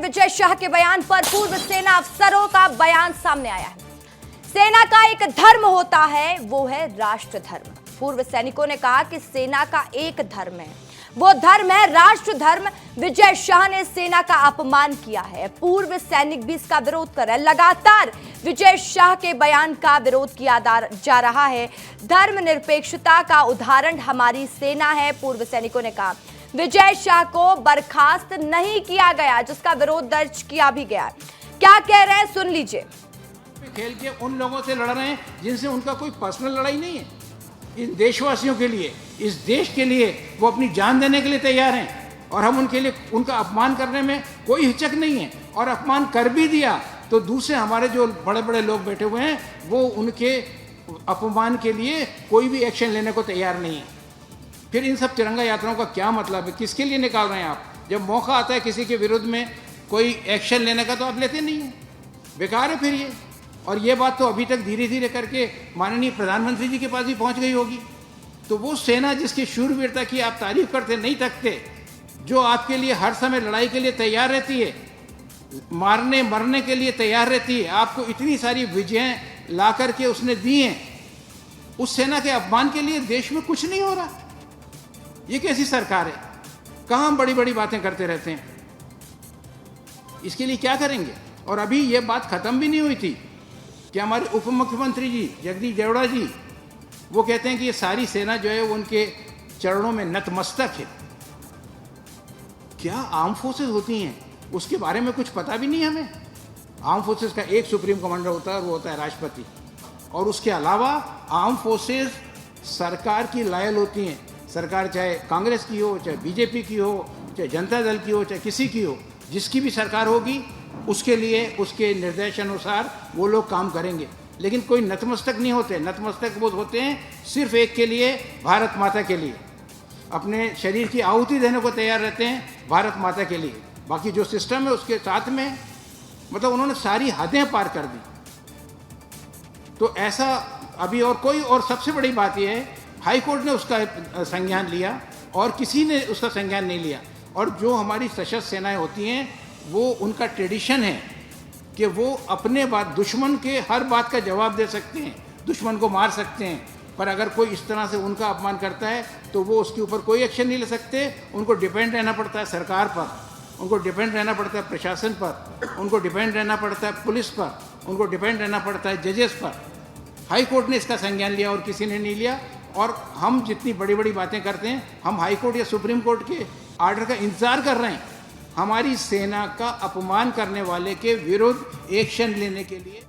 विजय शाह के बयान पर पूर्व सेना अफसरों का बयान सामने आया है। सेना का एक धर्म होता है, वो है राष्ट्र धर्म। पूर्व सैनिकों ने कहा कि सेना का एक धर्म है, वो धर्म है राष्ट्र धर्म। विजय शाह ने सेना का अपमान किया है। पूर्व सैनिक भी इसका विरोध कर रहे हैं। लगातार विजय शाह के बयान का विरोध किया जा रहा है। धर्मनिरपेक्षता का उदाहरण हमारी सेना है, पूर्व सैनिकों ने कहा। विजय शाह को बर्खास्त नहीं किया गया, जिसका विरोध दर्ज किया भी गया। क्या कह रहे हैं सुन लीजिए। खेल के उन लोगों से लड़ रहे हैं जिनसे उनका कोई पर्सनल लड़ाई नहीं है। इन देशवासियों के लिए, इस देश के लिए वो अपनी जान देने के लिए तैयार हैं और हम उनके लिए उनका अपमान करने में कोई हिचक नहीं है। और अपमान कर भी दिया तो दूसरे हमारे जो बड़े बड़े लोग बैठे हुए हैं वो उनके अपमान के लिए कोई भी एक्शन लेने को तैयार नहीं है। फिर इन सब तिरंगा यात्राओं का क्या मतलब है? किसके लिए निकाल रहे हैं आप? जब मौका आता है किसी के विरुद्ध में कोई एक्शन लेने का तो आप लेते नहीं हैं। बेकार है फिर ये। और ये बात तो अभी तक धीरे धीरे करके माननीय प्रधानमंत्री जी के पास भी पहुंच गई होगी। तो वो सेना जिसकी शूरवीरता की आप तारीफ करते नहीं थकते, जो आपके लिए हर समय लड़ाई के लिए तैयार रहती है, मारने मरने के लिए तैयार रहती है, आपको इतनी सारी विजयें ला करके उसने दी हैं, उस सेना के अपमान के लिए देश में कुछ नहीं हो रहा। ये कैसी सरकार है? कहाँ हम बड़ी बड़ी बातें करते रहते हैं? इसके लिए क्या करेंगे? और अभी ये बात खत्म भी नहीं हुई थी कि हमारे उप मुख्यमंत्री जी जगदीश देवड़ा जी वो कहते हैं कि ये सारी सेना जो है वो उनके चरणों में नतमस्तक है। क्या आर्म फोर्सेस होती हैं उसके बारे में कुछ पता भी नहीं हमें? आर्म फोर्सेस का एक सुप्रीम कमांडर होता है, वो होता है राष्ट्रपति। और उसके अलावा आर्म फोर्सेस सरकार की लायल होती हैं। सरकार चाहे कांग्रेस की हो, चाहे बीजेपी की हो, चाहे जनता दल की हो, चाहे किसी की हो, जिसकी भी सरकार होगी उसके लिए उसके निर्देशानुसार वो लोग काम करेंगे। लेकिन कोई नतमस्तक नहीं होते। नतमस्तक वो होते हैं सिर्फ एक के लिए, भारत माता के लिए। अपने शरीर की आहुति देने को तैयार रहते हैं भारत माता के लिए। बाकी जो सिस्टम है उसके साथ में मतलब उन्होंने सारी हदें पार कर दी। तो ऐसा अभी और कोई, और सबसे बड़ी बात यह है हाई कोर्ट ने उसका संज्ञान लिया और किसी ने उसका संज्ञान नहीं लिया। और जो हमारी सशस्त्र सेनाएं होती हैं वो उनका ट्रेडिशन है कि वो अपने बात दुश्मन के हर बात का जवाब दे सकते हैं, दुश्मन को मार सकते हैं। पर अगर कोई इस तरह से उनका अपमान करता है तो वो उसके ऊपर कोई एक्शन नहीं ले सकते। उनको डिपेंड रहना पड़ता है सरकार पर, उनको डिपेंड रहना पड़ता है प्रशासन पर, उनको डिपेंड रहना पड़ता है पुलिस पर, उनको डिपेंड रहना पड़ता है जजेस पर। हाई कोर्ट ने इसका संज्ञान लिया और किसी ने नहीं लिया। और हम जितनी बड़ी बड़ी बातें करते हैं, हम हाई कोर्ट या सुप्रीम कोर्ट के आर्डर का इंतजार कर रहे हैं हमारी सेना का अपमान करने वाले के विरुद्ध एक्शन लेने के लिए।